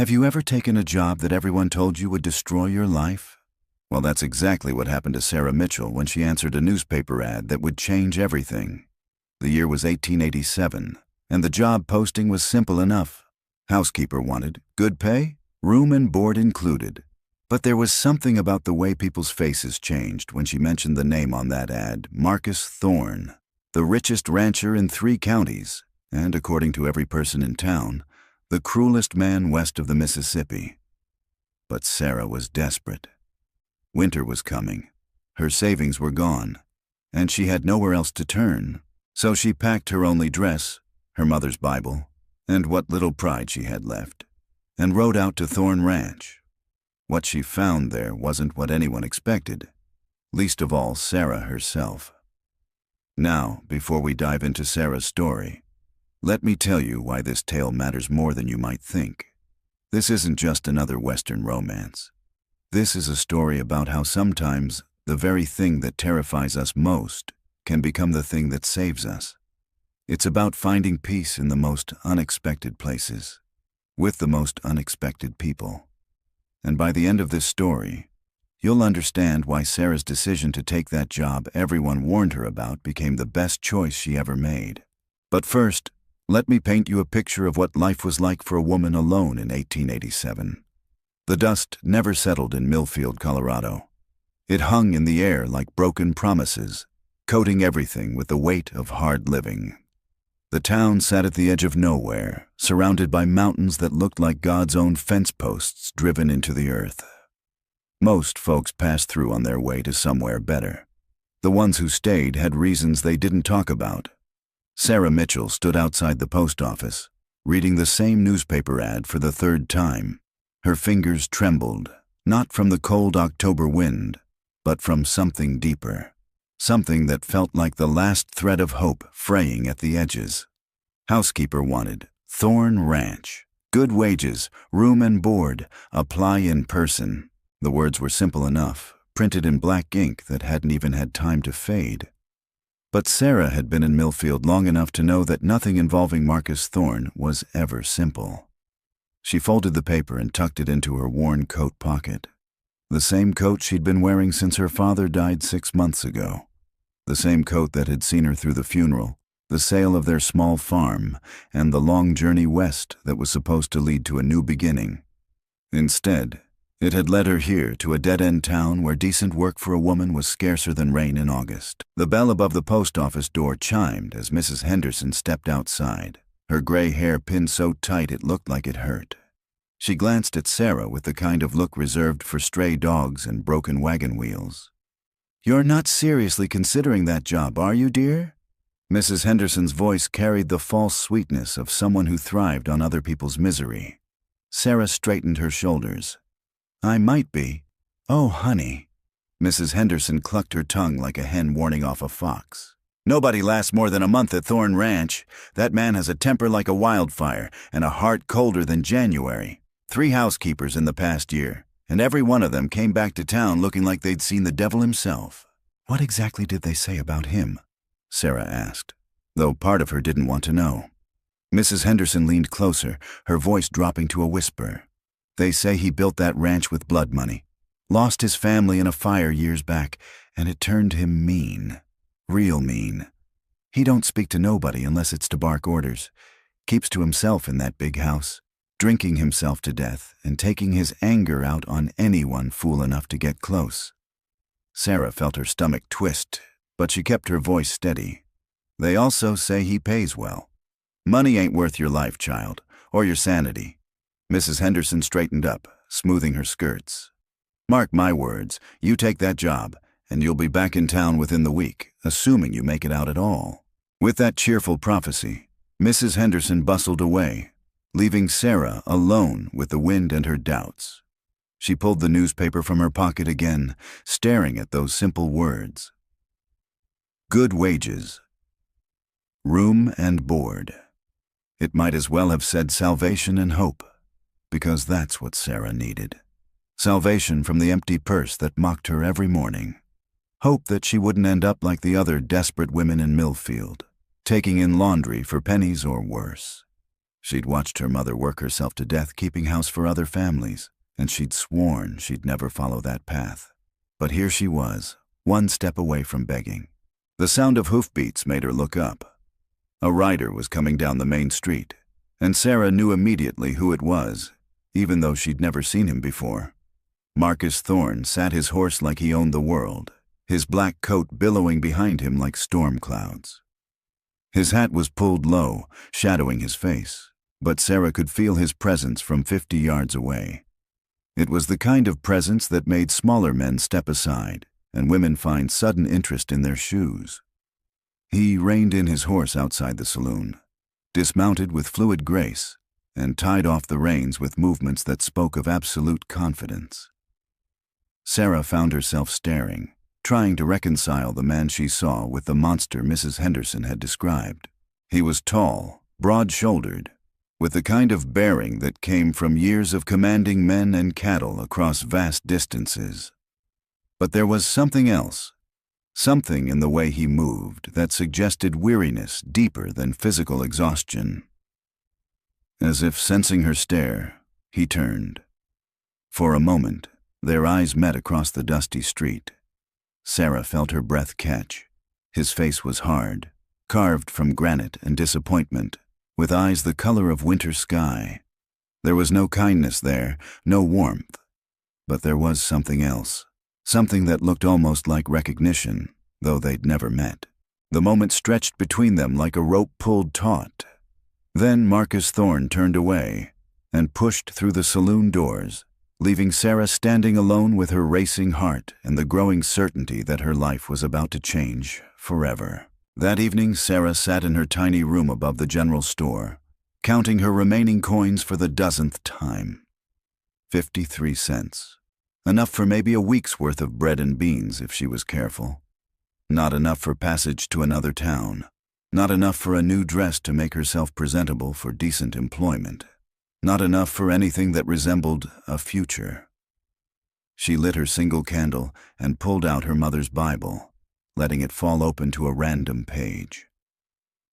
Have you ever taken a job that everyone told you would destroy your life? Well, that's exactly what happened to Sarah Mitchell when she answered a newspaper ad that would change everything. The year was 1887, and the job posting was simple enough. Housekeeper wanted, good pay, room and board included. But there was something about the way people's faces changed when she mentioned the name on that ad, Marcus Thorne, the richest rancher in 3 counties, and according to every person in town, the cruelest man west of the Mississippi. But Sarah was desperate. Winter was coming. Her savings were gone, and she had nowhere else to turn. So she packed her only dress, her mother's Bible, and what little pride she had left, and rode out to Thorne Ranch. What she found there wasn't what anyone expected, least of all Sarah herself. Now, before we dive into Sarah's story, let me tell you why this tale matters more than you might think. This isn't just another Western romance. This is a story about how sometimes the very thing that terrifies us most can become the thing that saves us. It's about finding peace in the most unexpected places, with the most unexpected people. And by the end of this story, you'll understand why Sarah's decision to take that job everyone warned her about became the best choice she ever made. But first, let me paint you a picture of what life was like for a woman alone in 1887. The dust never settled in Millfield, Colorado. It hung in the air like broken promises, coating everything with the weight of hard living. The town sat at the edge of nowhere, surrounded by mountains that looked like God's own fence posts driven into the earth. Most folks passed through on their way to somewhere better. The ones who stayed had reasons they didn't talk about. Sarah Mitchell stood outside the post office, reading the same newspaper ad for the 3rd time. Her fingers trembled, not from the cold October wind, but from something deeper. Something that felt like the last thread of hope fraying at the edges. Housekeeper wanted, Thorne Ranch, good wages, room and board, apply in person. The words were simple enough, printed in black ink that hadn't even had time to fade. But Sarah had been in Millfield long enough to know that nothing involving Marcus Thorne was ever simple. She folded the paper and tucked it into her worn coat pocket. The same coat she'd been wearing since her father died 6 months ago. The same coat that had seen her through the funeral, the sale of their small farm, and the long journey west that was supposed to lead to a new beginning. Instead, it had led her here to a dead-end town where decent work for a woman was scarcer than rain in August. The bell above the post office door chimed as Mrs. Henderson stepped outside, her gray hair pinned so tight it looked like it hurt. She glanced at Sarah with the kind of look reserved for stray dogs and broken wagon wheels. "You're not seriously considering that job, are you, dear?" Mrs. Henderson's voice carried the false sweetness of someone who thrived on other people's misery. Sarah straightened her shoulders. "I might be." "Oh, honey." Mrs. Henderson clucked her tongue like a hen warning off a fox. "Nobody lasts more than a month at Thorne Ranch. That man has a temper like a wildfire and a heart colder than January. 3 housekeepers in the past year, and every one of them came back to town looking like they'd seen the devil himself." "What exactly did they say about him?" Sarah asked, though part of her didn't want to know. Mrs. Henderson leaned closer, her voice dropping to a whisper. "They say he built that ranch with blood money. Lost his family in a fire years back, and it turned him mean. Real mean. He don't speak to nobody unless it's to bark orders. Keeps to himself in that big house, drinking himself to death and taking his anger out on anyone fool enough to get close." Sarah felt her stomach twist, but she kept her voice steady. "They also say he pays well. Money ain't worth your life, child, or your sanity." Mrs. Henderson straightened up, smoothing her skirts. "Mark my words, you take that job, and you'll be back in town within the week, assuming you make it out at all." With that cheerful prophecy, Mrs. Henderson bustled away, leaving Sarah alone with the wind and her doubts. She pulled the newspaper from her pocket again, staring at those simple words. Good wages. Room and board. It might as well have said salvation and hope, because that's what Sarah needed. Salvation from the empty purse that mocked her every morning. Hope that she wouldn't end up like the other desperate women in Millfield, taking in laundry for pennies or worse. She'd watched her mother work herself to death keeping house for other families, and she'd sworn she'd never follow that path. But here she was, one step away from begging. The sound of hoofbeats made her look up. A rider was coming down the main street, and Sarah knew immediately who it was, even though she'd never seen him before. Marcus Thorne sat his horse like he owned the world, his black coat billowing behind him like storm clouds. His hat was pulled low, shadowing his face, but Sarah could feel his presence from 50 yards away. It was the kind of presence that made smaller men step aside and women find sudden interest in their shoes. He reined in his horse outside the saloon, dismounted with fluid grace, and tied off the reins with movements that spoke of absolute confidence. Sarah found herself staring, trying to reconcile the man she saw with the monster Mrs. Henderson had described. He was tall, broad-shouldered, with the kind of bearing that came from years of commanding men and cattle across vast distances. But there was something else, something in the way he moved that suggested weariness deeper than physical exhaustion. As if sensing her stare, he turned. For a moment, their eyes met across the dusty street. Sarah felt her breath catch. His face was hard, carved from granite and disappointment, with eyes the color of winter sky. There was no kindness there, no warmth. But there was something else, something that looked almost like recognition, though they'd never met. The moment stretched between them like a rope pulled taut. Then Marcus Thorne turned away and pushed through the saloon doors, leaving Sarah standing alone with her racing heart and the growing certainty that her life was about to change forever. That evening, Sarah sat in her tiny room above the general store, counting her remaining coins for the dozenth time. 53 cents. Enough for maybe a week's worth of bread and beans if she was careful. Not enough for passage to another town. Not enough for a new dress to make herself presentable for decent employment. Not enough for anything that resembled a future. She lit her single candle and pulled out her mother's Bible, letting it fall open to a random page.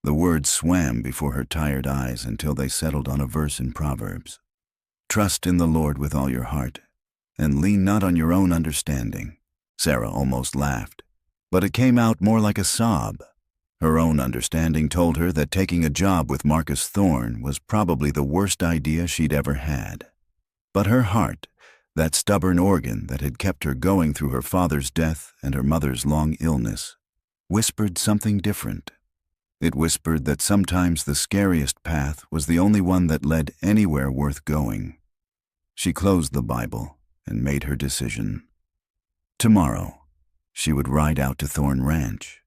The words swam before her tired eyes until they settled on a verse in Proverbs. Trust in the Lord with all your heart, and lean not on your own understanding. Sarah almost laughed, but it came out more like a sob. Her own understanding told her that taking a job with Marcus Thorne was probably the worst idea she'd ever had. But her heart, that stubborn organ that had kept her going through her father's death and her mother's long illness, whispered something different. It whispered that sometimes the scariest path was the only one that led anywhere worth going. She closed the Bible and made her decision. Tomorrow, she would ride out to Thorne Ranch.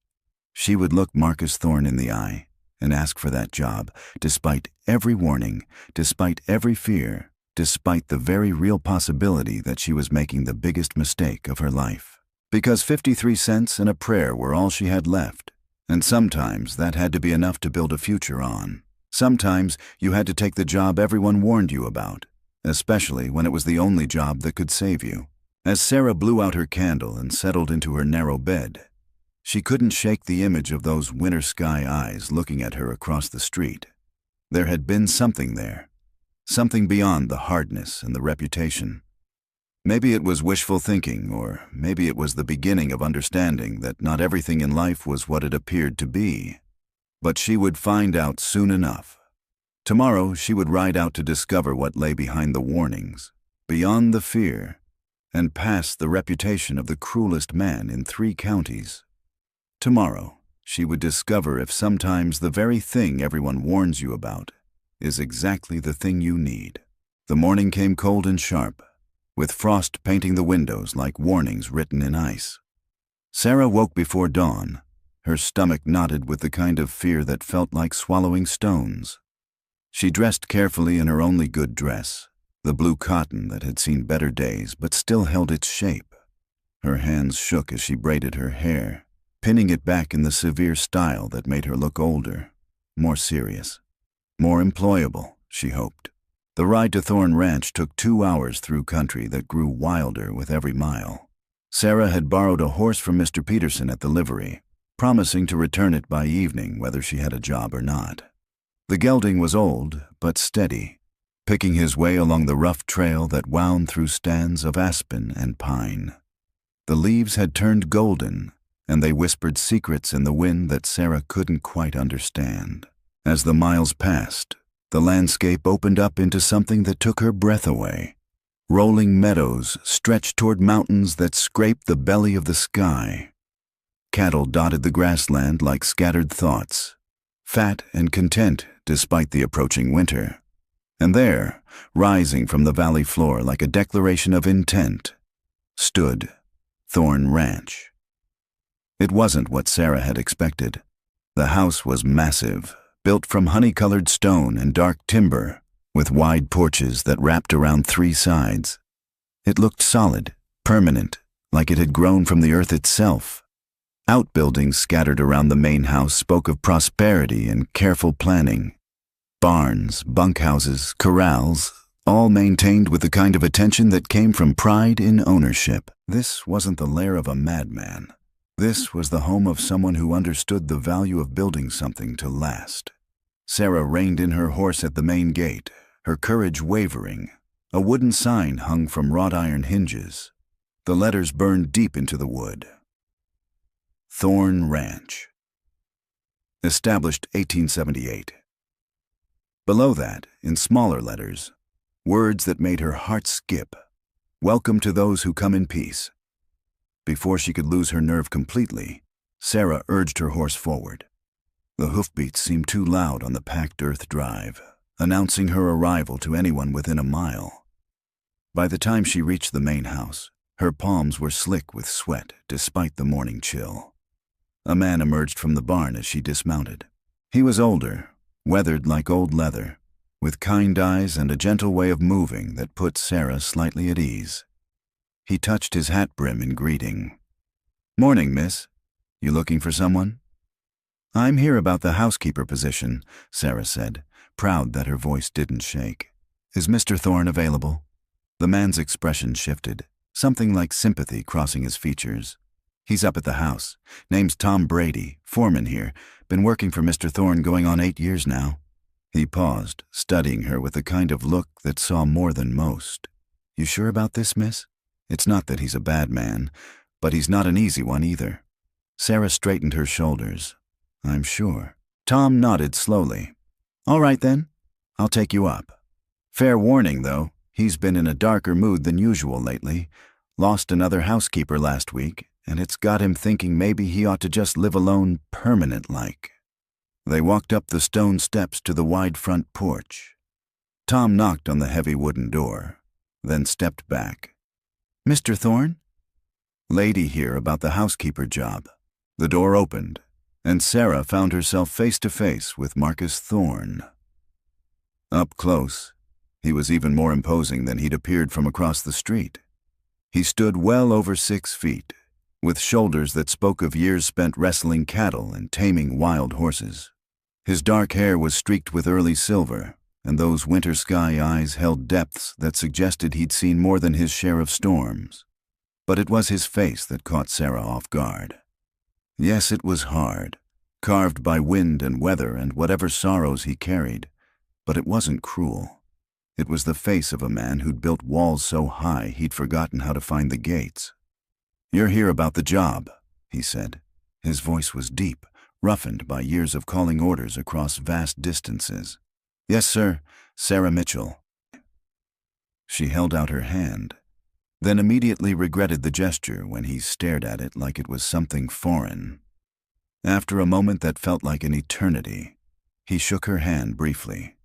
She would look Marcus Thorne in the eye and ask for that job, despite every warning, despite every fear, despite the very real possibility that she was making the biggest mistake of her life. Because 53 cents and a prayer were all she had left, and sometimes that had to be enough to build a future on. Sometimes you had to take the job everyone warned you about, especially when it was the only job that could save you. As Sarah blew out her candle and settled into her narrow bed, she couldn't shake the image of those winter sky eyes looking at her across the street. There had been something there, something beyond the hardness and the reputation. Maybe it was wishful thinking, or maybe it was the beginning of understanding that not everything in life was what it appeared to be. But she would find out soon enough. Tomorrow she would ride out to discover what lay behind the warnings, beyond the fear, and past the reputation of the cruelest man in 3 counties. Tomorrow, she would discover if sometimes the very thing everyone warns you about is exactly the thing you need. The morning came cold and sharp, with frost painting the windows like warnings written in ice. Sarah woke before dawn, her stomach knotted with the kind of fear that felt like swallowing stones. She dressed carefully in her only good dress, the blue cotton that had seen better days but still held its shape. Her hands shook as she braided her hair, pinning it back in the severe style that made her look older, more serious, more employable, she hoped. The ride to Thorne Ranch took 2 hours through country that grew wilder with every mile. Sarah had borrowed a horse from Mr. Peterson at the livery, promising to return it by evening whether she had a job or not. The gelding was old, but steady, picking his way along the rough trail that wound through stands of aspen and pine. The leaves had turned golden, and they whispered secrets in the wind that Sarah couldn't quite understand. As the miles passed, the landscape opened up into something that took her breath away. Rolling meadows stretched toward mountains that scraped the belly of the sky. Cattle dotted the grassland like scattered thoughts, fat and content despite the approaching winter. And there, rising from the valley floor like a declaration of intent, stood Thorn Ranch. It wasn't what Sarah had expected. The house was massive, built from honey-colored stone and dark timber, with wide porches that wrapped around 3 sides. It looked solid, permanent, like it had grown from the earth itself. Outbuildings scattered around the main house spoke of prosperity and careful planning. Barns, bunkhouses, corrals, all maintained with the kind of attention that came from pride in ownership. This wasn't the lair of a madman. This was the home of someone who understood the value of building something to last. Sarah reined in her horse at the main gate, her courage wavering. A wooden sign hung from wrought iron hinges. The letters burned deep into the wood. Thorn Ranch. Established 1878. Below that, in smaller letters, words that made her heart skip. Welcome to those who come in peace. Before she could lose her nerve completely, Sarah urged her horse forward. The hoofbeats seemed too loud on the packed earth drive, announcing her arrival to anyone within a mile. By the time she reached the main house, her palms were slick with sweat despite the morning chill. A man emerged from the barn as she dismounted. He was older, weathered like old leather, with kind eyes and a gentle way of moving that put Sarah slightly at ease. He touched his hat brim in greeting. "Morning, miss. You looking for someone?" "I'm here about the housekeeper position," Sarah said, proud that her voice didn't shake. "Is Mr. Thorne available?" The man's expression shifted, something like sympathy crossing his features. "He's up at the house. Name's Tom Brady, foreman here. Been working for Mr. Thorne going on 8 years now." He paused, studying her with the kind of look that saw more than most. "You sure about this, miss? It's not that he's a bad man, but he's not an easy one either." Sarah straightened her shoulders. "I'm sure." Tom nodded slowly. "All right then, I'll take you up. Fair warning, though, he's been in a darker mood than usual lately. Lost another housekeeper last week, and it's got him thinking maybe he ought to just live alone permanent-like." They walked up the stone steps to the wide front porch. Tom knocked on the heavy wooden door, then stepped back. "Mr. Thorne?" "Lady here about the housekeeper job." The door opened, and Sarah found herself face to face with Marcus Thorne. Up close, he was even more imposing than he'd appeared from across the street. He stood well over 6 feet, with shoulders that spoke of years spent wrestling cattle and taming wild horses. His dark hair was streaked with early silver, and those winter sky eyes held depths that suggested he'd seen more than his share of storms. But it was his face that caught Sarah off guard. Yes, it was hard, carved by wind and weather and whatever sorrows he carried, but it wasn't cruel. It was the face of a man who'd built walls so high he'd forgotten how to find the gates. "You're here about the job," he said. His voice was deep, roughened by years of calling orders across vast distances. "Yes, sir, Sarah Mitchell." She held out her hand, then immediately regretted the gesture when he stared at it like it was something foreign. After a moment that felt like an eternity, he shook her hand briefly.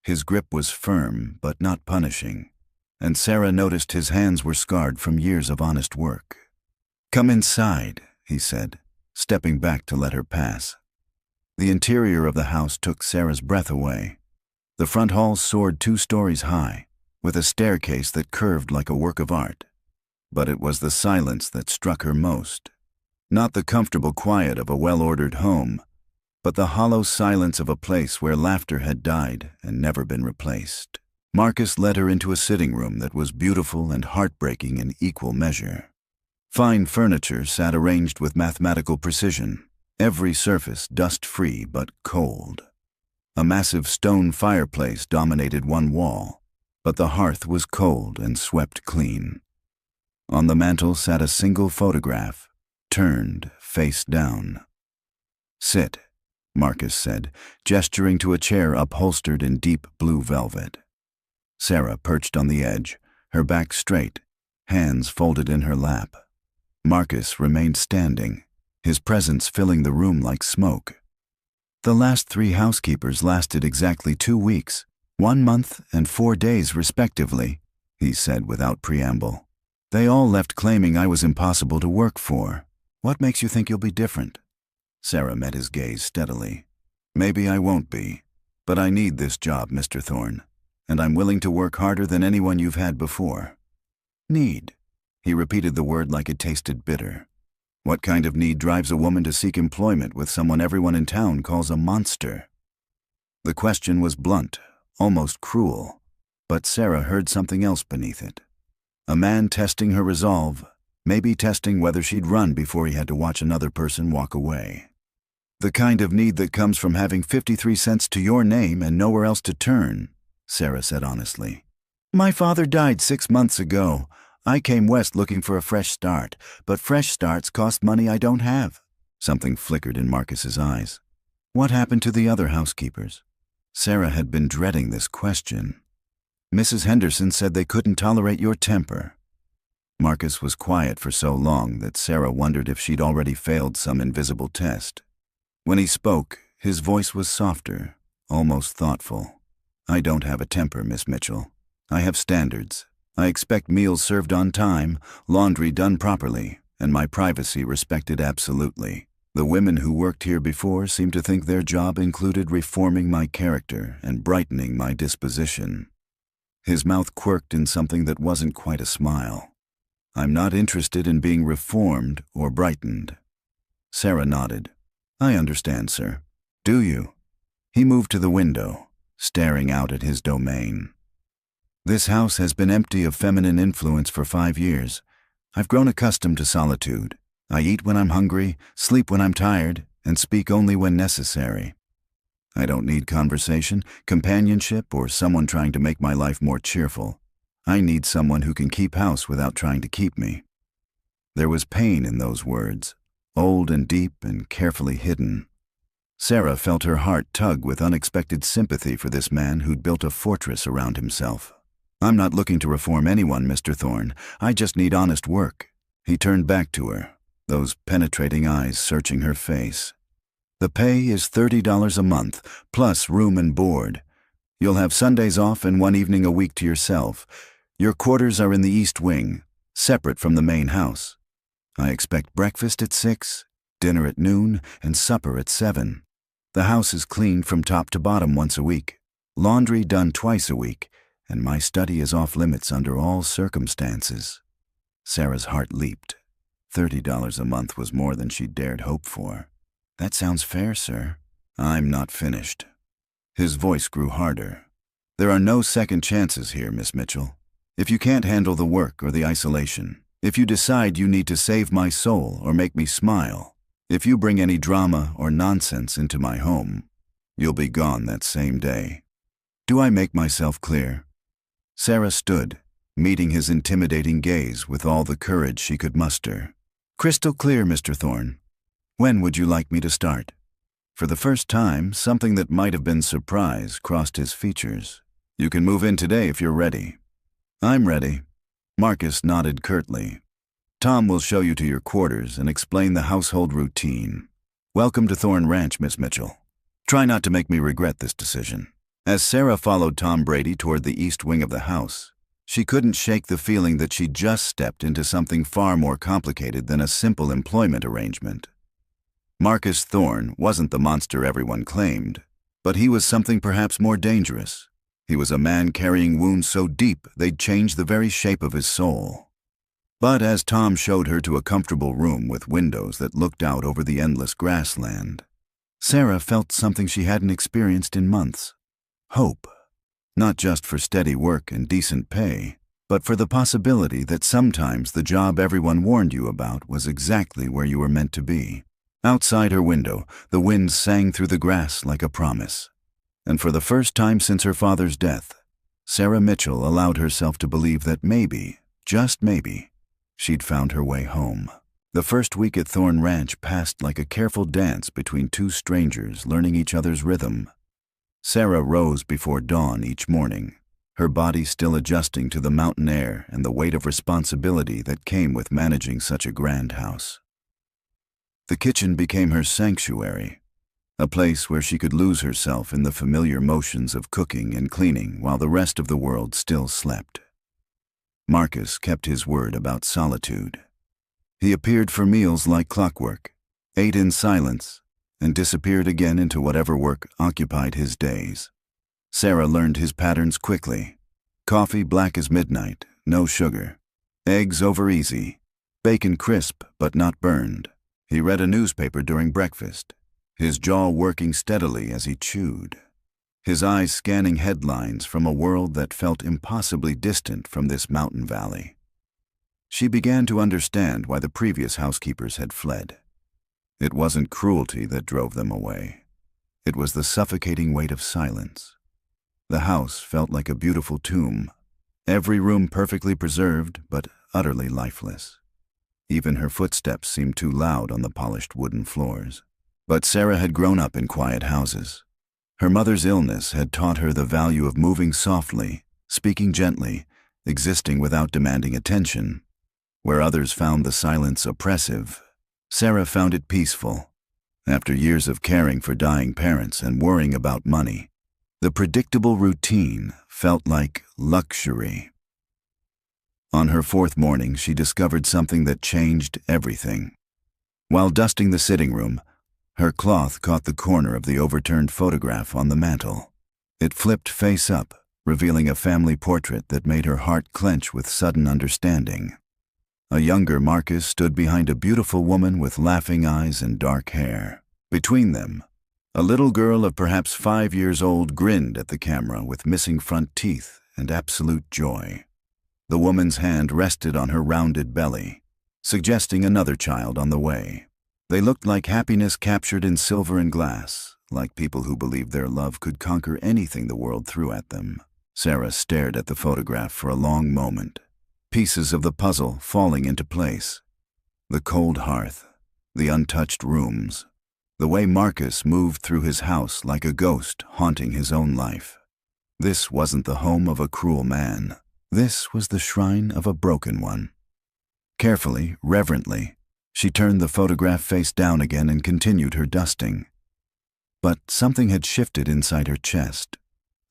His grip was firm but not punishing, and Sarah noticed his hands were scarred from years of honest work. "Come inside," he said, stepping back to let her pass. The interior of the house took Sarah's breath away. The front hall soared 2 stories high, with a staircase that curved like a work of art. But it was the silence that struck her most. Not the comfortable quiet of a well-ordered home, but the hollow silence of a place where laughter had died and never been replaced. Marcus led her into a sitting room that was beautiful and heartbreaking in equal measure. Fine furniture sat arranged with mathematical precision, every surface dust-free but cold. A massive stone fireplace dominated one wall, but the hearth was cold and swept clean. On the mantel sat a single photograph, turned face down. "Sit," Marcus said, gesturing to a chair upholstered in deep blue velvet. Sarah perched on the edge, her back straight, hands folded in her lap. Marcus remained standing, his presence filling the room like smoke. "The last 3 housekeepers lasted exactly 2 weeks, 1 month and 4 days respectively," he said without preamble. "They all left claiming I was impossible to work for. What makes you think you'll be different?" Sarah met his gaze steadily. "Maybe I won't be, but I need this job, Mr. Thorne, and I'm willing to work harder than anyone you've had before." "Need." He repeated the word like it tasted bitter. What kind of need drives a woman to seek employment with someone everyone in town calls a monster? The question was blunt, almost cruel, but Sarah heard something else beneath it. A man testing her resolve, maybe testing whether she'd run before he had to watch another person walk away. "The kind of need that comes from having 53 cents to your name and nowhere else to turn," Sarah said honestly. "My father died 6 months ago. I came west looking for a fresh start, but fresh starts cost money I don't have." Something flickered in Marcus's eyes. "What happened to the other housekeepers?" Sarah had been dreading this question. "Mrs. Henderson said they couldn't tolerate your temper." Marcus was quiet for so long that Sarah wondered if she'd already failed some invisible test. When he spoke, his voice was softer, almost thoughtful. "I don't have a temper, Miss Mitchell. I have standards. I expect meals served on time, laundry done properly, and my privacy respected absolutely. The women who worked here before seemed to think their job included reforming my character and brightening my disposition." His mouth quirked in something that wasn't quite a smile. "I'm not interested in being reformed or brightened." Sarah nodded. "I understand, sir." "Do you?" He moved to the window, staring out at his domain. "This house has been empty of feminine influence for 5 years. I've grown accustomed to solitude. I eat when I'm hungry, sleep when I'm tired, and speak only when necessary. I don't need conversation, companionship, or someone trying to make my life more cheerful. I need someone who can keep house without trying to keep me." There was pain in those words, old and deep and carefully hidden. Sarah felt her heart tug with unexpected sympathy for this man who'd built a fortress around himself. "I'm not looking to reform anyone, Mr. Thorne. I just need honest work." He turned back to her, those penetrating eyes searching her face. "The pay is $30 a month, plus room and board. You'll have Sundays off and 1 evening a week to yourself. Your quarters are in the East Wing, separate from the main house. I expect breakfast at 6, dinner at noon, and supper at 7. The house is cleaned from top to bottom once a week, laundry done twice a week, and my study is off limits under all circumstances." Sarah's heart leaped. $30 a month was more than she dared hope for. "That sounds fair, sir." "I'm not finished." His voice grew harder. "There are no second chances here, Miss Mitchell. If you can't handle the work or the isolation, if you decide you need to save my soul or make me smile, if you bring any drama or nonsense into my home, you'll be gone that same day. Do I make myself clear?" Sarah stood, meeting his intimidating gaze with all the courage she could muster. "Crystal clear, Mr. Thorne. When would you like me to start?" For the first time, something that might have been surprise crossed his features. "You can move in today if you're ready." "I'm ready." Marcus nodded curtly. "Tom will show you to your quarters and explain the household routine. Welcome to Thorne Ranch, Miss Mitchell. Try not to make me regret this decision." As Sarah followed Tom Brady toward the east wing of the house, she couldn't shake the feeling that she'd just stepped into something far more complicated than a simple employment arrangement. Marcus Thorne wasn't the monster everyone claimed, but he was something perhaps more dangerous. He was a man carrying wounds so deep they'd change the very shape of his soul. But as Tom showed her to a comfortable room with windows that looked out over the endless grassland, Sarah felt something she hadn't experienced in months. Hope. Not just for steady work and decent pay, but for the possibility that sometimes the job everyone warned you about was exactly where you were meant to be. Outside her window, the wind sang through the grass like a promise. And for the first time since her father's death, Sarah Mitchell allowed herself to believe that maybe, just maybe, she'd found her way home. The first week at Thorn Ranch passed like a careful dance between two strangers learning each other's rhythm. Sarah rose before dawn each morning, her body still adjusting to the mountain air and the weight of responsibility that came with managing such a grand house. The kitchen became her sanctuary, a place where she could lose herself in the familiar motions of cooking and cleaning while the rest of the world still slept. Marcus kept his word about solitude. He appeared for meals like clockwork, ate in silence, and disappeared again into whatever work occupied his days. Sarah learned his patterns quickly. Coffee black as midnight, no sugar. Eggs over easy. Bacon crisp but not burned. He read a newspaper during breakfast, his jaw working steadily as he chewed, his eyes scanning headlines from a world that felt impossibly distant from this mountain valley. She began to understand why the previous housekeepers had fled. It wasn't cruelty that drove them away. It was the suffocating weight of silence. The house felt like a beautiful tomb, every room perfectly preserved but utterly lifeless. Even her footsteps seemed too loud on the polished wooden floors. But Sarah had grown up in quiet houses. Her mother's illness had taught her the value of moving softly, speaking gently, existing without demanding attention. Where others found the silence oppressive, Sarah found it peaceful. After years of caring for dying parents and worrying about money, the predictable routine felt like luxury. On her fourth morning, she discovered something that changed everything. While dusting the sitting room, her cloth caught the corner of the overturned photograph on the mantel. It flipped face up, revealing a family portrait that made her heart clench with sudden understanding. A younger Marcus stood behind a beautiful woman with laughing eyes and dark hair. Between them, a little girl of perhaps 5 years old grinned at the camera with missing front teeth and absolute joy. The woman's hand rested on her rounded belly, suggesting another child on the way. They looked like happiness captured in silver and glass, like people who believed their love could conquer anything the world threw at them. Sarah stared at the photograph for a long moment, pieces of the puzzle falling into place. The cold hearth, the untouched rooms, the way Marcus moved through his house like a ghost haunting his own life. This wasn't the home of a cruel man. This was the shrine of a broken one. Carefully, reverently, she turned the photograph face down again and continued her dusting. But something had shifted inside her chest,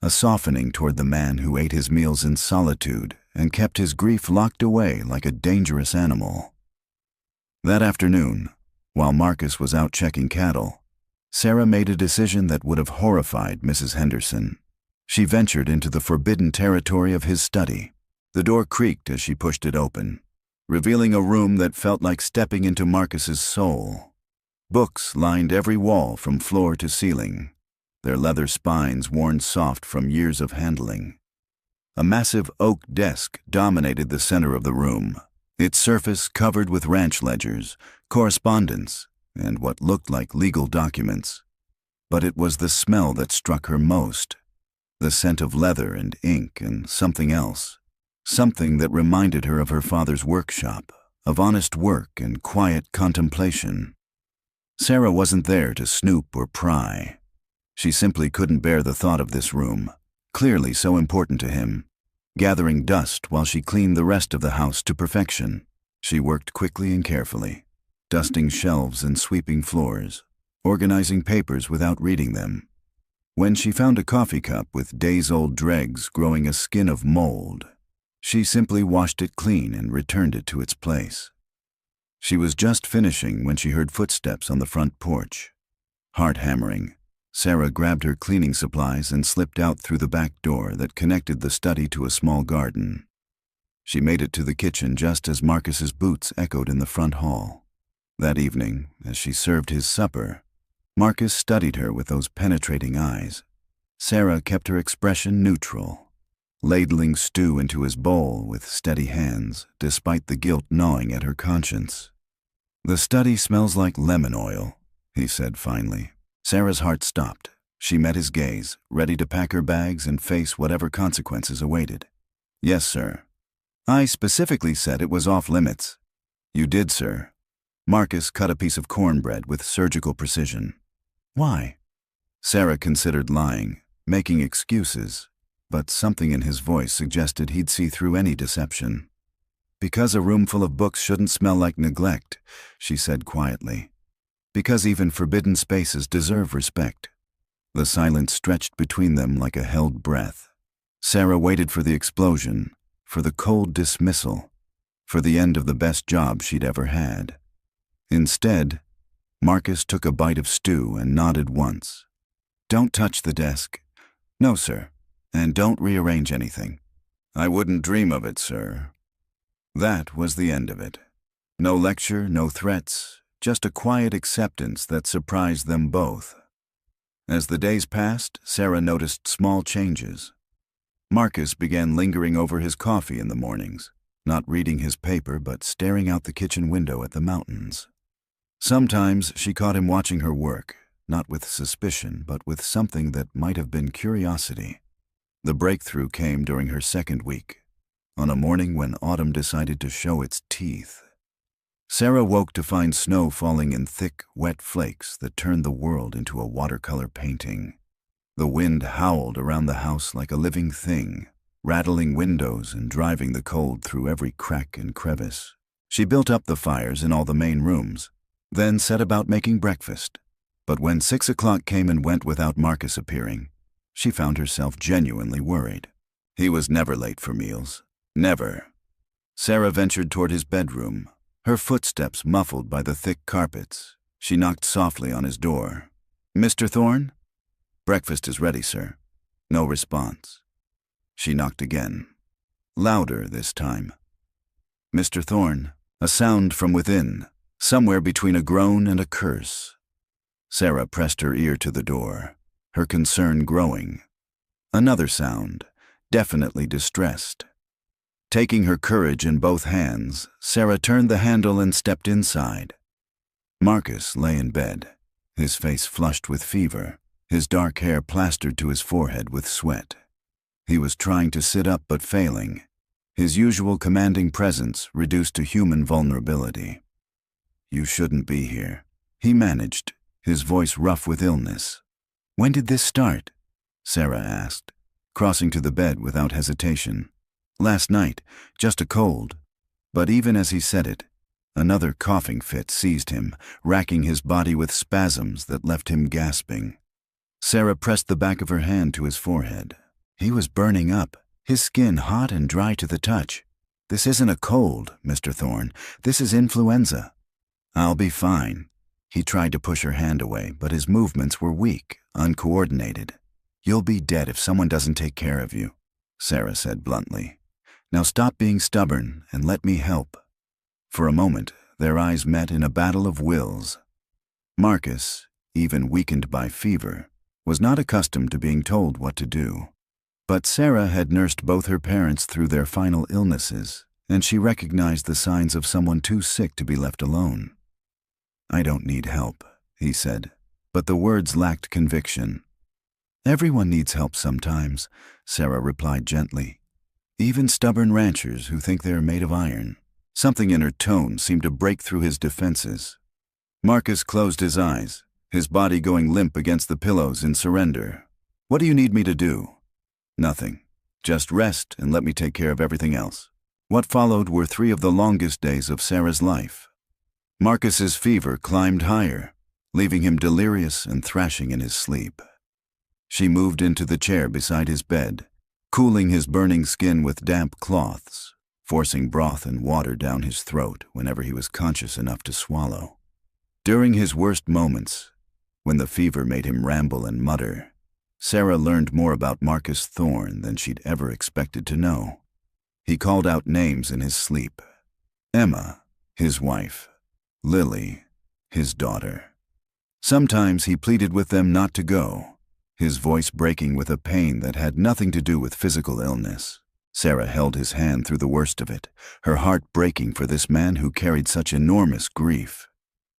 a softening toward the man who ate his meals in solitude and kept his grief locked away like a dangerous animal. That afternoon, while Marcus was out checking cattle, Sarah made a decision that would have horrified Mrs. Henderson. She ventured into the forbidden territory of his study. The door creaked as she pushed it open, revealing a room that felt like stepping into Marcus's soul. Books lined every wall from floor to ceiling, their leather spines worn soft from years of handling. A massive oak desk dominated the center of the room, its surface covered with ranch ledgers, correspondence, and what looked like legal documents. But it was the smell that struck her most, the scent of leather and ink and something else, something that reminded her of her father's workshop, of honest work and quiet contemplation. Sarah wasn't there to snoop or pry. She simply couldn't bear the thought of this room, clearly so important to him, gathering dust while she cleaned the rest of the house to perfection. She worked quickly and carefully, dusting shelves and sweeping floors, organizing papers without reading them. When she found a coffee cup with days-old dregs growing a skin of mold, she simply washed it clean and returned it to its place. She was just finishing when she heard footsteps on the front porch. Heart hammering, Sarah grabbed her cleaning supplies and slipped out through the back door that connected the study to a small garden. She made it to the kitchen just as Marcus's boots echoed in the front hall. That evening, as she served his supper, Marcus studied her with those penetrating eyes. Sarah kept her expression neutral, ladling stew into his bowl with steady hands, despite the guilt gnawing at her conscience. "The study smells like lemon oil," he said finally. Sarah's heart stopped. She met his gaze, ready to pack her bags and face whatever consequences awaited. "Yes, sir." "I specifically said it was off limits." "You did, sir." Marcus cut a piece of cornbread with surgical precision. "Why?" Sarah considered lying, making excuses, but something in his voice suggested he'd see through any deception. "Because a room full of books shouldn't smell like neglect," she said quietly. "Because even forbidden spaces deserve respect." The silence stretched between them like a held breath. Sarah waited for the explosion, for the cold dismissal, for the end of the best job she'd ever had. Instead, Marcus took a bite of stew and nodded once. "Don't touch the desk." "No, sir. And don't rearrange anything." "I wouldn't dream of it, sir." That was the end of it. No lecture, no threats, just a quiet acceptance that surprised them both. As the days passed, Sarah noticed small changes. Marcus began lingering over his coffee in the mornings, not reading his paper but staring out the kitchen window at the mountains. Sometimes she caught him watching her work, not with suspicion but with something that might have been curiosity. The breakthrough came during her second week, on a morning when autumn decided to show its teeth. Sarah woke to find snow falling in thick, wet flakes that turned the world into a watercolor painting. The wind howled around the house like a living thing, rattling windows and driving the cold through every crack and crevice. She built up the fires in all the main rooms, then set about making breakfast. But when 6 o'clock came and went without Marcus appearing, she found herself genuinely worried. He was never late for meals. Never. Sarah ventured toward his bedroom, her footsteps muffled by the thick carpets. She knocked softly on his door. "Mr. Thorne?" "Breakfast is ready, sir." No response. She knocked again, louder this time. "Mr. Thorne," a sound from within, somewhere between a groan and a curse. Sarah pressed her ear to the door, her concern growing. Another sound, definitely distressed. Taking her courage in both hands, Sarah turned the handle and stepped inside. Marcus lay in bed, his face flushed with fever, his dark hair plastered to his forehead with sweat. He was trying to sit up but failing, his usual commanding presence reduced to human vulnerability. "You shouldn't be here," he managed, his voice rough with illness. "When did this start?" Sarah asked, crossing to the bed without hesitation. "Last night, just a cold." But even as he said it, another coughing fit seized him, racking his body with spasms that left him gasping. Sarah pressed the back of her hand to his forehead. He was burning up, his skin hot and dry to the touch. "This isn't a cold, Mr. Thorne. This is influenza." "I'll be fine." He tried to push her hand away, but his movements were weak, uncoordinated. "You'll be dead if someone doesn't take care of you," Sarah said bluntly. "Now stop being stubborn and let me help." For a moment, their eyes met in a battle of wills. Marcus, even weakened by fever, was not accustomed to being told what to do. But Sarah had nursed both her parents through their final illnesses, and she recognized the signs of someone too sick to be left alone. "I don't need help," he said, but the words lacked conviction. "Everyone needs help sometimes," Sarah replied gently. "Even stubborn ranchers who think they're made of iron." Something in her tone seemed to break through his defenses. Marcus closed his eyes, his body going limp against the pillows in surrender. "What do you need me to do?" "Nothing. Just rest and let me take care of everything else." What followed were 3 of the longest days of Sarah's life. Marcus's fever climbed higher, leaving him delirious and thrashing in his sleep. She moved into the chair beside his bed, cooling his burning skin with damp cloths, forcing broth and water down his throat whenever he was conscious enough to swallow. During his worst moments, when the fever made him ramble and mutter, Sarah learned more about Marcus Thorne than she'd ever expected to know. He called out names in his sleep. Emma, his wife. Lily, his daughter. Sometimes he pleaded with them not to go, his voice breaking with a pain that had nothing to do with physical illness. Sarah held his hand through the worst of it, her heart breaking for this man who carried such enormous grief.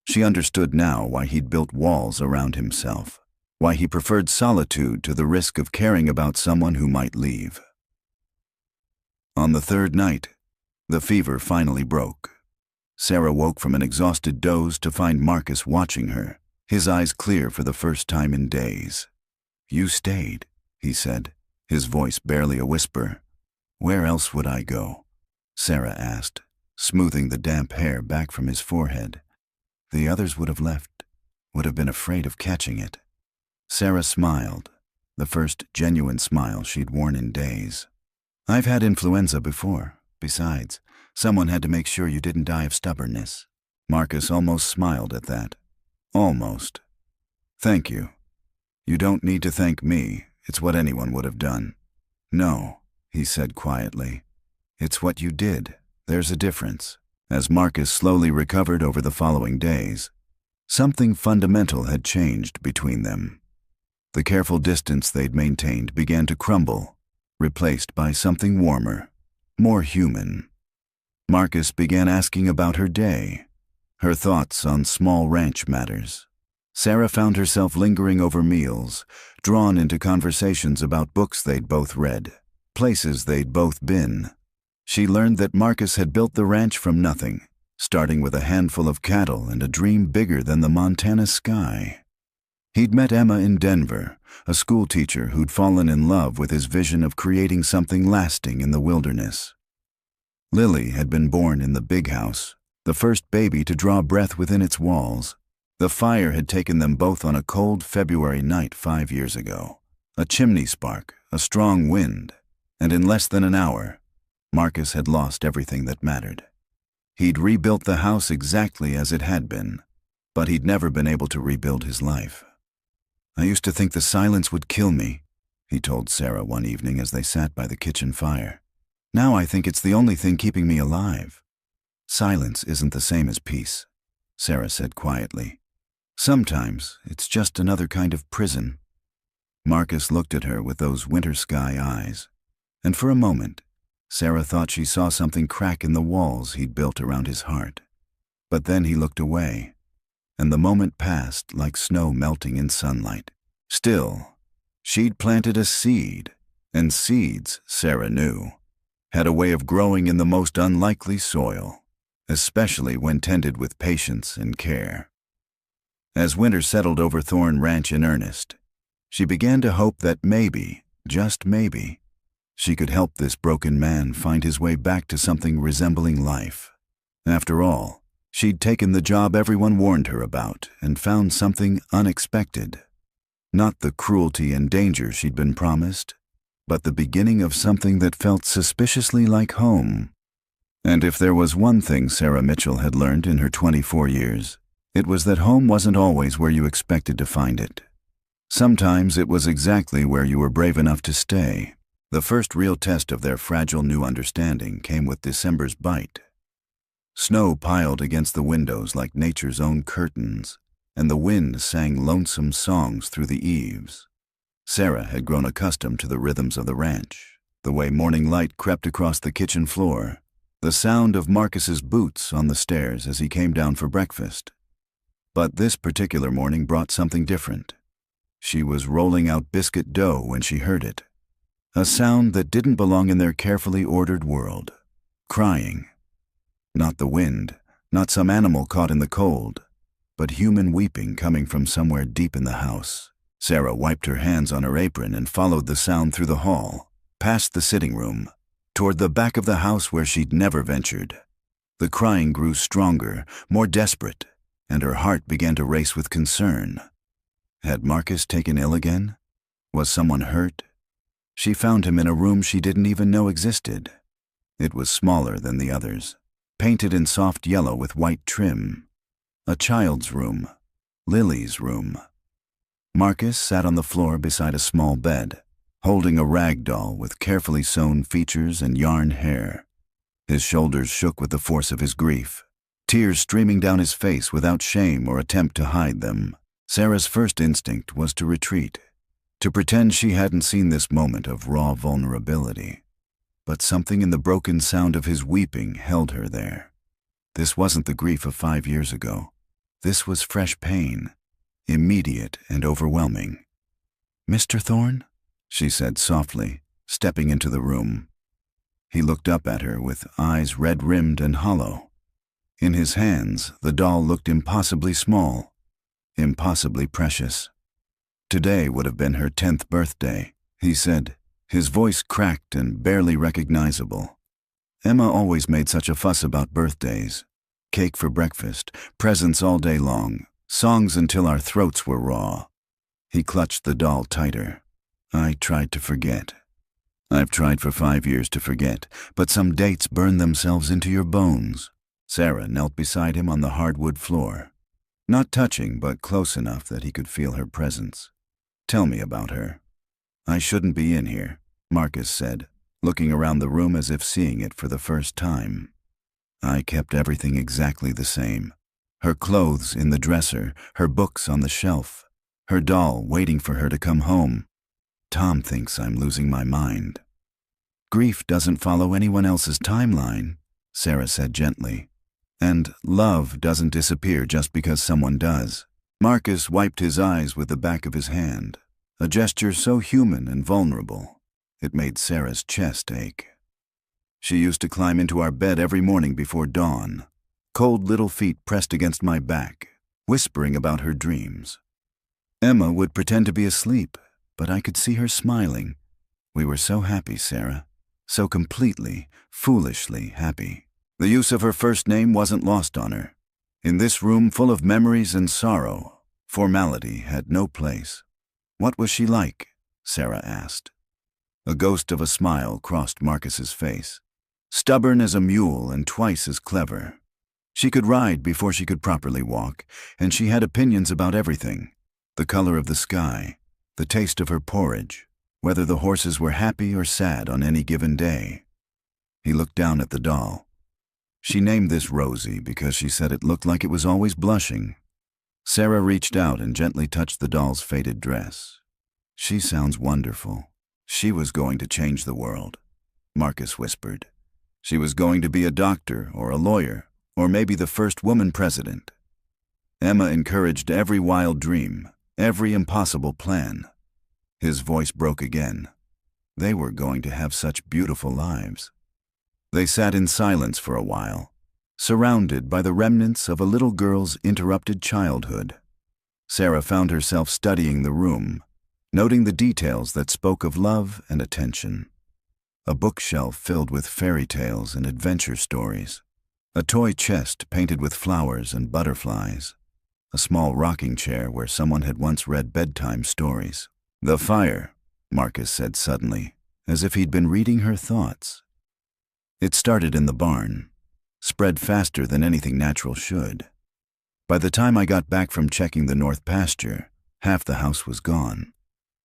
She understood now why he'd built walls around himself. why he preferred solitude to the risk of caring about someone who might leave. On the third night, the fever finally broke. Sarah woke from an exhausted doze to find Marcus watching her, his eyes clear for the first time in days. "You stayed," he said, his voice barely a whisper. "Where else would I go?" Sarah asked, smoothing the damp hair back from his forehead. "The others would have left, would have been afraid of catching it." Sarah smiled, the first genuine smile she'd worn in days. "I've had influenza before. Besides, someone had to make sure you didn't die of stubbornness." Marcus almost smiled at that. Almost. "Thank you. You don't need to thank me. It's what anyone would have done." "No," he said quietly. "It's what you did. There's a difference." As Marcus slowly recovered over the following days, something fundamental had changed between them. The careful distance they'd maintained began to crumble, replaced by something warmer, more human. Marcus began asking about her day, her thoughts on small ranch matters. Sarah found herself lingering over meals, drawn into conversations about books they'd both read, places they'd both been. She learned that Marcus had built the ranch from nothing, starting with a handful of cattle and a dream bigger than the Montana sky. He'd met Emma in Denver, a schoolteacher who'd fallen in love with his vision of creating something lasting in the wilderness. Lily had been born in the big house, the first baby to draw breath within its walls. The fire had taken them both on a cold February night 5 years ago. A chimney spark, a strong wind, and in less than an hour, Marcus had lost everything that mattered. He'd rebuilt the house exactly as it had been, but he'd never been able to rebuild his life. "I used to think the silence would kill me," he told Sarah one evening as they sat by the kitchen fire. "Now I think it's the only thing keeping me alive." "Silence isn't the same as peace," Sarah said quietly. "Sometimes it's just another kind of prison." Marcus looked at her with those winter sky eyes, and for a moment, Sarah thought she saw something crack in the walls he'd built around his heart. But then he looked away, and the moment passed like snow melting in sunlight. Still, she'd planted a seed, and seeds, Sarah knew, had a way of growing in the most unlikely soil, especially when tended with patience and care. As winter settled over Thorn Ranch in earnest, she began to hope that maybe, just maybe, she could help this broken man find his way back to something resembling life. After all, she'd taken the job everyone warned her about and found something unexpected. Not the cruelty and danger she'd been promised, but the beginning of something that felt suspiciously like home. And if there was one thing Sarah Mitchell had learned in her 24 years, it was that home wasn't always where you expected to find it. Sometimes it was exactly where you were brave enough to stay. The first real test of their fragile new understanding came with December's bite. Snow piled against the windows like nature's own curtains, and the wind sang lonesome songs through the eaves. Sarah had grown accustomed to the rhythms of the ranch, the way morning light crept across the kitchen floor, the sound of Marcus's boots on the stairs as he came down for breakfast. But this particular morning brought something different. She was rolling out biscuit dough when she heard it. A sound that didn't belong in their carefully ordered world. Crying. Not the wind, not some animal caught in the cold, but human weeping coming from somewhere deep in the house. Sarah wiped her hands on her apron and followed the sound through the hall, past the sitting room, toward the back of the house where she'd never ventured. The crying grew stronger, more desperate, and her heart began to race with concern. Had Marcus taken ill again? Was someone hurt? She found him in a room she didn't even know existed. It was smaller than the others, painted in soft yellow with white trim. A child's room, Lily's room. Marcus sat on the floor beside a small bed, holding a rag doll with carefully sewn features and yarn hair. His shoulders shook with the force of his grief, tears streaming down his face without shame or attempt to hide them. Sarah's first instinct was to retreat, to pretend she hadn't seen this moment of raw vulnerability. But something in the broken sound of his weeping held her there. This wasn't the grief of 5 years ago. This was fresh pain, immediate and overwhelming. Mr. Thorne? She said softly, stepping into the room. He looked up at her with eyes red-rimmed and hollow. In his hands, the doll looked impossibly small, impossibly precious. Today would have been her 10th birthday, he said, his voice cracked and barely recognizable. Emma always made such a fuss about birthdays. Cake for breakfast, presents all day long, songs until our throats were raw. He clutched the doll tighter. I tried to forget. I've tried for 5 years to forget, but some dates burn themselves into your bones. Sarah knelt beside him on the hardwood floor, not touching but close enough that he could feel her presence. Tell me about her. I shouldn't be in here, Marcus said, looking around the room as if seeing it for the first time. I kept everything exactly the same. Her clothes in the dresser, her books on the shelf, her doll waiting for her to come home. Tom thinks I'm losing my mind. Grief doesn't follow anyone else's timeline, Sarah said gently. And love doesn't disappear just because someone does. Marcus wiped his eyes with the back of his hand, a gesture so human and vulnerable, it made Sarah's chest ache. She used to climb into our bed every morning before dawn, cold little feet pressed against my back, whispering about her dreams. Emma would pretend to be asleep, but I could see her smiling. We were so happy, Sarah, so completely, foolishly happy. The use of her first name wasn't lost on her. In this room full of memories and sorrow, formality had no place. What was she like? Sarah asked. A ghost of a smile crossed Marcus's face. Stubborn as a mule and twice as clever. She could ride before she could properly walk, and she had opinions about everything. The color of the sky, the taste of her porridge, whether the horses were happy or sad on any given day. He looked down at the doll. She named this Rosie because she said it looked like it was always blushing. Sarah reached out and gently touched the doll's faded dress. She sounds wonderful. She was going to change the world, Marcus whispered. She was going to be a doctor or a lawyer, or maybe the first woman president. Emma encouraged every wild dream, every impossible plan. His voice broke again. They were going to have such beautiful lives. They sat in silence for a while, surrounded by the remnants of a little girl's interrupted childhood. Sarah found herself studying the room, noting the details that spoke of love and attention. A bookshelf filled with fairy tales and adventure stories. A toy chest painted with flowers and butterflies. A small rocking chair where someone had once read bedtime stories. The fire, Marcus said suddenly, as if he'd been reading her thoughts. It started in the barn, spread faster than anything natural should. By the time I got back from checking the north pasture, half the house was gone.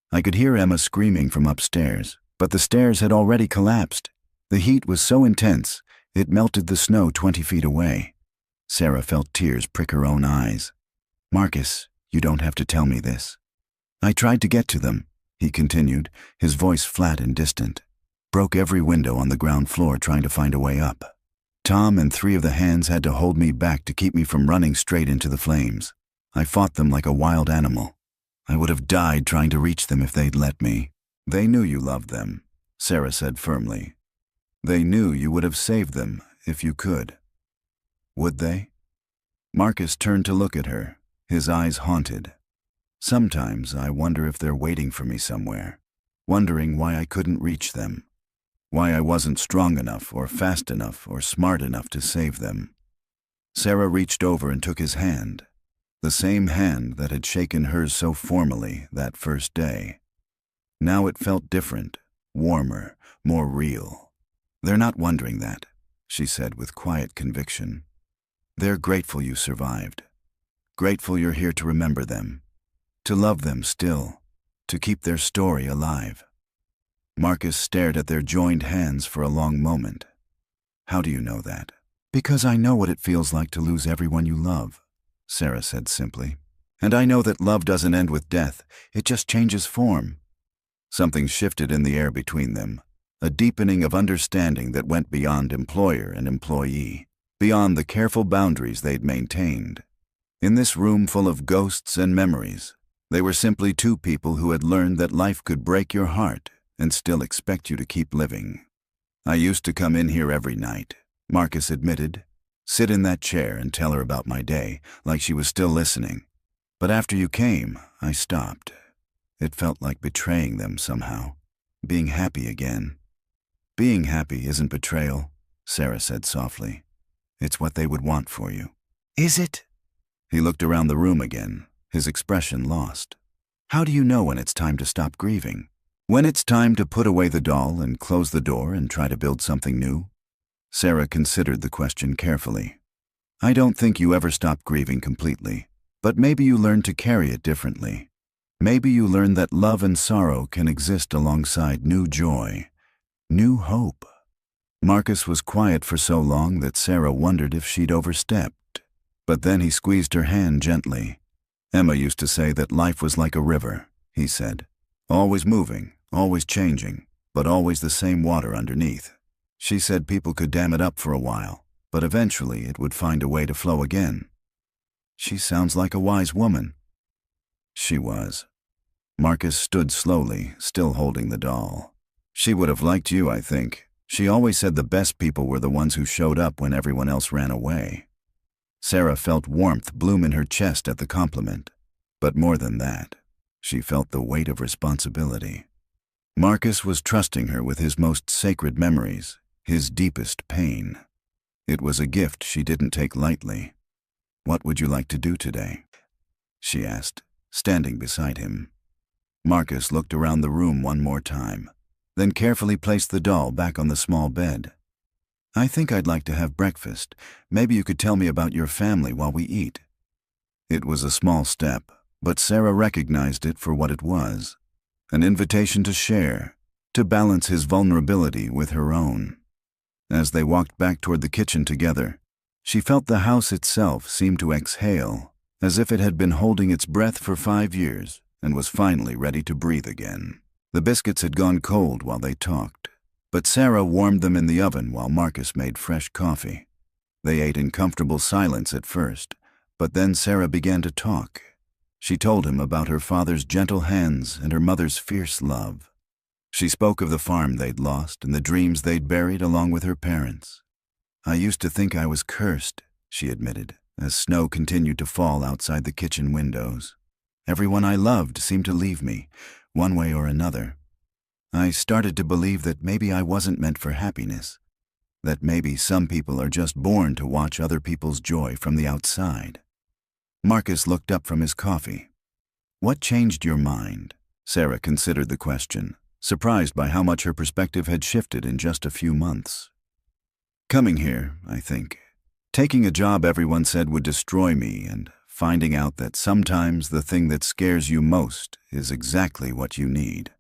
I could hear Emma screaming from upstairs, but the stairs had already collapsed. The heat was so intense, it melted the snow 20 feet away. Sarah felt tears prick her own eyes. Marcus, you don't have to tell me this. I tried to get to them, he continued, his voice flat and distant. Broke every window on the ground floor trying to find a way up. Tom and 3 of the hands had to hold me back to keep me from running straight into the flames. I fought them like a wild animal. I would have died trying to reach them if they'd let me. They knew you loved them, Sarah said firmly. They knew you would have saved them if you could. Would they? Marcus turned to look at her, his eyes haunted. Sometimes I wonder if they're waiting for me somewhere, wondering why I couldn't reach them, why I wasn't strong enough or fast enough or smart enough to save them. Sarah reached over and took his hand, the same hand that had shaken hers so formally that first day. Now it felt different, warmer, more real. They're not wondering that, she said with quiet conviction. They're grateful you survived. Grateful you're here to remember them, to love them still, to keep their story alive. Marcus stared at their joined hands for a long moment. How do you know that? Because I know what it feels like to lose everyone you love, Sarah said simply. And I know that love doesn't end with death, it just changes form. Something shifted in the air between them, a deepening of understanding that went beyond employer and employee, beyond the careful boundaries they'd maintained. In this room full of ghosts and memories, They were simply two people who had learned that life could break your heart and still expect you to keep living. "I used to come in here every night," Marcus admitted, "sit in that chair and tell her about my day, like she was still listening. But after you came, I stopped. It felt like betraying them somehow, being happy again." "Being happy isn't betrayal," Sarah said softly. "It's what they would want for you." "Is it?" He looked around the room again, his expression lost. "How do you know when it's time to stop grieving? When it's time to put away the doll and close the door and try to build something new?" Sarah considered the question carefully. "I don't think you ever stop grieving completely, but maybe you learn to carry it differently. Maybe you learn that love and sorrow can exist alongside new joy, new hope." Marcus was quiet for so long that Sarah wondered if she'd overstepped. But then he squeezed her hand gently. "Emma used to say that life was like a river," he said. "Always moving, always changing, but always the same water underneath. She said people could dam it up for a while, but eventually it would find a way to flow again." "She sounds like a wise woman." She was. Marcus stood slowly, still holding the doll. "She would have liked you, I think. She always said the best people were the ones who showed up when everyone else ran away." Sarah felt warmth bloom in her chest at the compliment. But more than that, she felt the weight of responsibility. Marcus was trusting her with his most sacred memories, his deepest pain. It was a gift she didn't take lightly. "What would you like to do today?" she asked, standing beside him. Marcus looked around the room one more time, then carefully placed the doll back on the small bed. "I think I'd like to have breakfast. Maybe you could tell me about your family while we eat." It was a small step, but Sarah recognized it for what it was. An invitation to share, to balance his vulnerability with her own. As they walked back toward the kitchen together, she felt the house itself seem to exhale, as if it had been holding its breath for 5 years and was finally ready to breathe again. The biscuits had gone cold while they talked, but Sarah warmed them in the oven while Marcus made fresh coffee. They ate in comfortable silence at first, but then Sarah began to talk. She told him about her father's gentle hands and her mother's fierce love. She spoke of the farm they'd lost and the dreams they'd buried along with her parents. "I used to think I was cursed," she admitted, as snow continued to fall outside the kitchen windows. "Everyone I loved seemed to leave me, one way or another. I started to believe that maybe I wasn't meant for happiness, that maybe some people are just born to watch other people's joy from the outside." Marcus looked up from his coffee. "What changed your mind?" Sarah considered the question, surprised by how much her perspective had shifted in just a few months. "Coming here, I think. Taking a job everyone said would destroy me and finding out that sometimes the thing that scares you most is exactly what you need.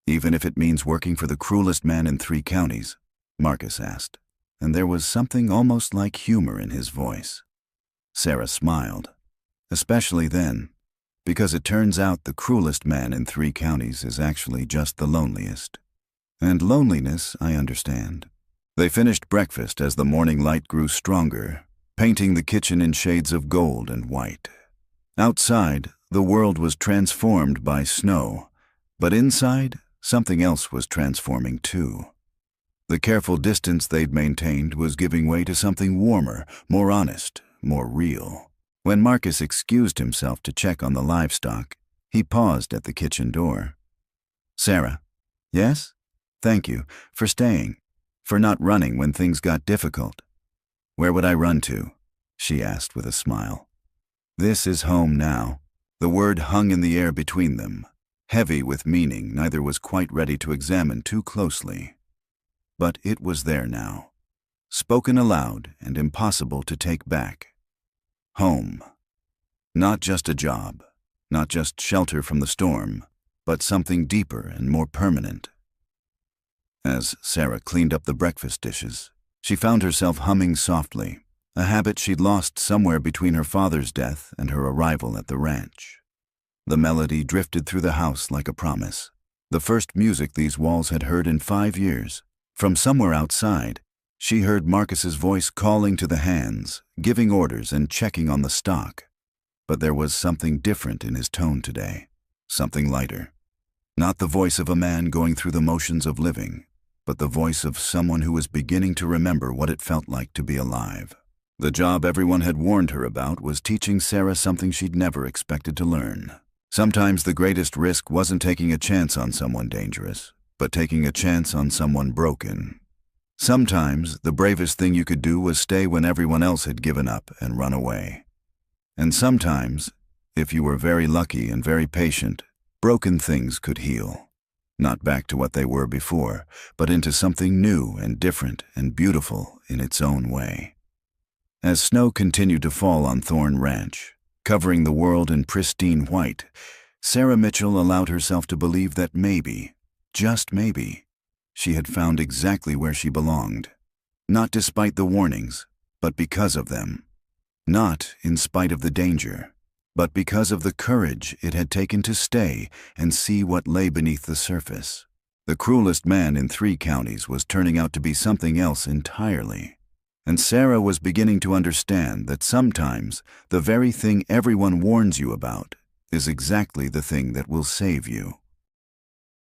Even if it means working for the cruelest man in 3 counties, Marcus asked, and there was something almost like humor in his voice. Sarah smiled, especially then, because it turns out the cruelest man in 3 counties is actually just the loneliest. And loneliness, I understand. They finished breakfast as the morning light grew stronger, painting the kitchen in shades of gold and white. Outside, the world was transformed by snow, but inside, something else was transforming too. The careful distance they'd maintained was giving way to something warmer, more honest, more real. When Marcus excused himself to check on the livestock, he paused at the kitchen door. "Sarah." "Yes? Thank you for staying, for not running when things got difficult." "Where would I run to?" she asked with a smile. "This is home now." The word hung in the air between them, heavy with meaning neither was quite ready to examine too closely. But it was there now, spoken aloud and impossible to take back. Home. Not just a job, not just shelter from the storm, but something deeper and more permanent. As Sarah cleaned up the breakfast dishes, she found herself humming softly, a habit she'd lost somewhere between her father's death and her arrival at the ranch. The melody drifted through the house like a promise, the first music these walls had heard in 5 years. From somewhere outside, she heard Marcus's voice calling to the hands, giving orders and checking on the stock. But there was something different in his tone today, something lighter. Not the voice of a man going through the motions of living, but the voice of someone who was beginning to remember what it felt like to be alive. The job everyone had warned her about was teaching Sarah something she'd never expected to learn. Sometimes the greatest risk wasn't taking a chance on someone dangerous, but taking a chance on someone broken. Sometimes the bravest thing you could do was stay when everyone else had given up and run away. And sometimes, if you were very lucky and very patient, broken things could heal. Not back to what they were before, but into something new and different and beautiful in its own way. As snow continued to fall on Thorn Ranch, covering the world in pristine white, Sarah Mitchell allowed herself to believe that maybe, just maybe, she had found exactly where she belonged. Not despite the warnings, but because of them. Not in spite of the danger, but because of the courage it had taken to stay and see what lay beneath the surface. The cruelest man in 3 counties was turning out to be something else entirely. And Sarah was beginning to understand that sometimes the very thing everyone warns you about is exactly the thing that will save you.